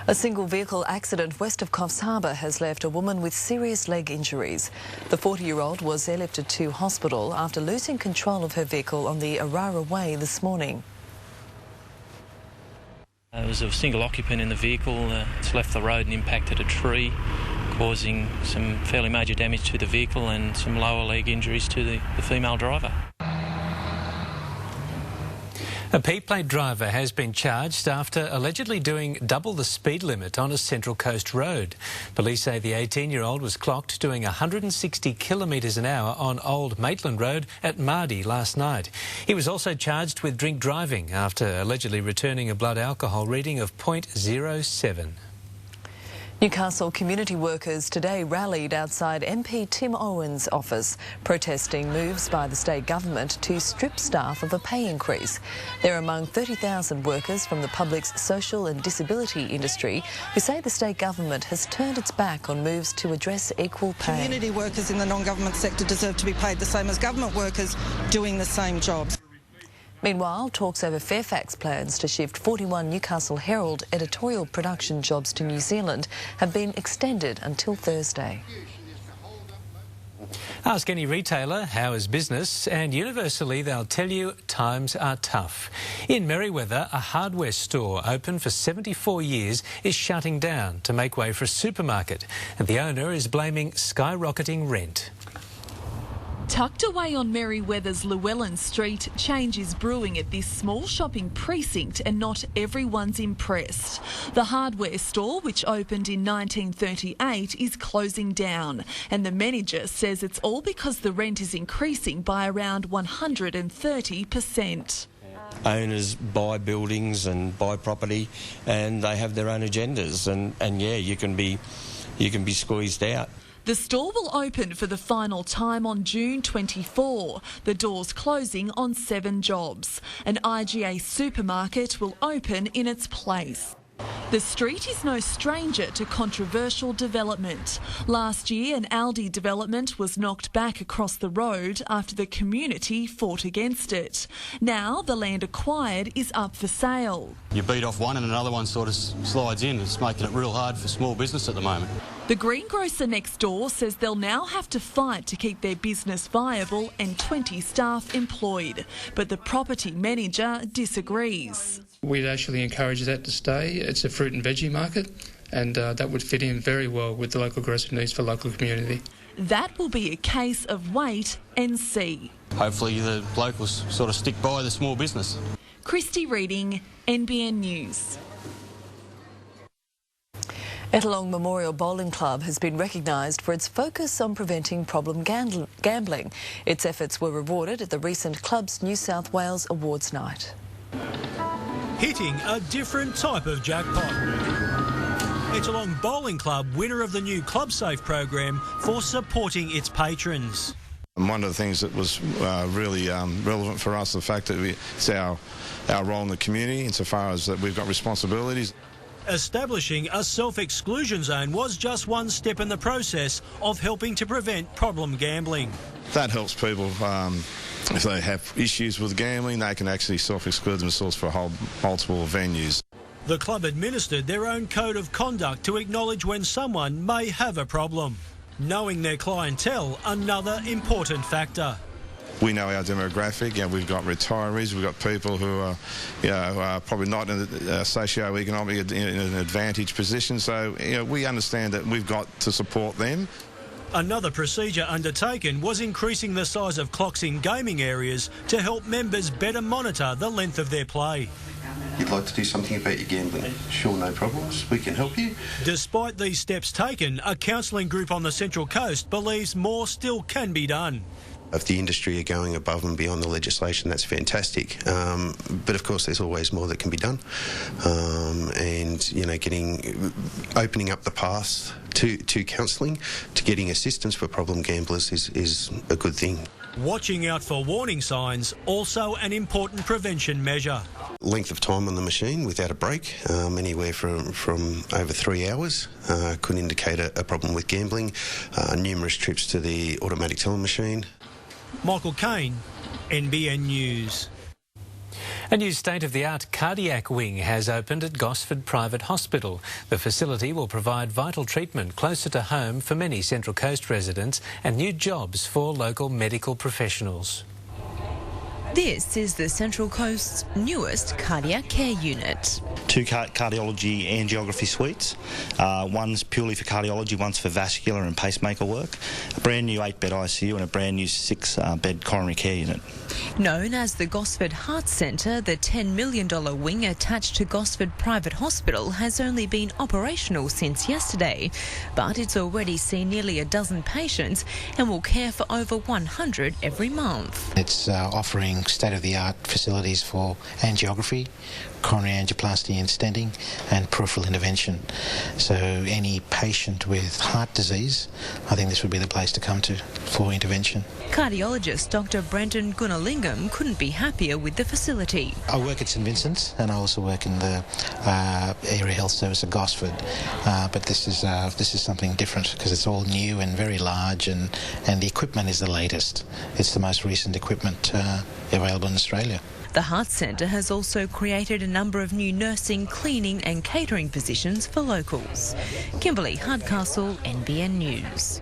A single vehicle accident west of Coffs Harbour has left a woman with serious leg injuries. The 40-year-old was airlifted to hospital after losing control of her vehicle on the Arara Way this morning. There was a single occupant in the vehicle. It's left the road and impacted a tree, causing some fairly major damage to the vehicle and some lower leg injuries to the female driver. A P-plate driver has been charged after allegedly doing double the speed limit on a Central Coast road. Police say the 18-year-old was clocked doing 160 kilometres an hour on Old Maitland Road at Mardi last night. He was also charged with drink driving after allegedly returning a blood alcohol reading of 0.07. Newcastle community workers today rallied outside MP Tim Owen's office, protesting moves by the state government to strip staff of a pay increase. They're among 30,000 workers from the public's social and disability industry who say the state government has turned its back on moves to address equal pay. Community workers in the non-government sector deserve to be paid the same as government workers doing the same jobs. Meanwhile, talks over Fairfax plans to shift 41 Newcastle Herald editorial production jobs to New Zealand have been extended until Thursday. Ask any retailer how is business, and universally they'll tell you times are tough. In Merewether, a hardware store open for 74 years is shutting down to make way for a supermarket, and the owner is blaming skyrocketing rent. Tucked away on Merewether's Llewellyn Street, change is brewing at this small shopping precinct and not everyone's impressed. The hardware store, which opened in 1938, is closing down, and the manager says it's all because the rent is increasing by around 130%. Owners buy buildings and buy property and they have their own agendas and yeah, you can be squeezed out. The store will open for the final time on June 24. The doors closing on 7 jobs. An IGA supermarket will open in its place. The street is no stranger to controversial development. Last year, an Aldi development was knocked back across the road after the community fought against it. Now, the land acquired is up for sale. You beat off one and another one sort of slides in. It's making it real hard for small business at the moment. The greengrocer next door says they'll now have to fight to keep their business viable and 20 staff employed. But the property manager disagrees. We'd actually encourage that to stay. It's a fruit and veggie market, and that would fit in very well with the local grocery needs for local community. That will be a case of wait and see. Hopefully the locals sort of stick by the small business. Christy Reading, NBN News. Ettalong Memorial Bowling Club has been recognised for its focus on preventing problem gambling. Its efforts were rewarded at the recent Clubs New South Wales Awards night. Hitting a different type of jackpot. Ettalong Bowling Club, winner of the new ClubSafe program for supporting its patrons. And one of the things that was really relevant for us, the fact that it's our role in the community insofar as that we've got responsibilities. Establishing a self-exclusion zone was just one step in the process of helping to prevent problem gambling. That helps people, if they have issues with gambling, they can actually self-exclude themselves for multiple venues. The club administered their own code of conduct to acknowledge when someone may have a problem. Knowing their clientele, another important factor. We know our demographic. We've got retirees, we've got people who are, probably not in a socio-economic in an advantaged position. So, we understand that we've got to support them. Another procedure undertaken was increasing the size of clocks in gaming areas to help members better monitor the length of their play. You'd like to do something about your gambling? Sure, no problems. We can help you. Despite these steps taken, a counselling group on the Central Coast believes more still can be done. If the industry are going above and beyond the legislation, that's fantastic. But of course, there's always more that can be done. Opening up the path to counselling, to getting assistance for problem gamblers is a good thing. Watching out for warning signs, also an important prevention measure. Length of time on the machine without a break, anywhere from over 3 hours, could indicate a problem with gambling. Numerous trips to the automatic teller machine. Michael Kane, NBN News. A new state-of-the-art cardiac wing has opened at Gosford Private Hospital. The facility will provide vital treatment closer to home for many Central Coast residents and new jobs for local medical professionals. This is the Central Coast's newest cardiac care unit. 2 cardiology angiography suites. One's purely for cardiology, one's for vascular and pacemaker work. A brand new 8-bed ICU and a brand new 6-bed coronary care unit. Known as the Gosford Heart Centre, the $10 million wing attached to Gosford Private Hospital has only been operational since yesterday, but it's already seen nearly a dozen patients and will care for over 100 every month. It's offering state-of-the-art facilities for angiography, coronary angioplasty and stenting, and peripheral intervention. So any patient with heart disease, I think this would be the place to come to for intervention. Cardiologist Dr. Brendan Gunalingam couldn't be happier with the facility. I work at St Vincent's and I also work in the area health service at Gosford, but this is something different because it's all new and very large, and the equipment is the latest. It's the most recent equipment available in Australia. The Heart Centre has also created a number of new nursing, cleaning and catering positions for locals. Kimberly Hardcastle, NBN News.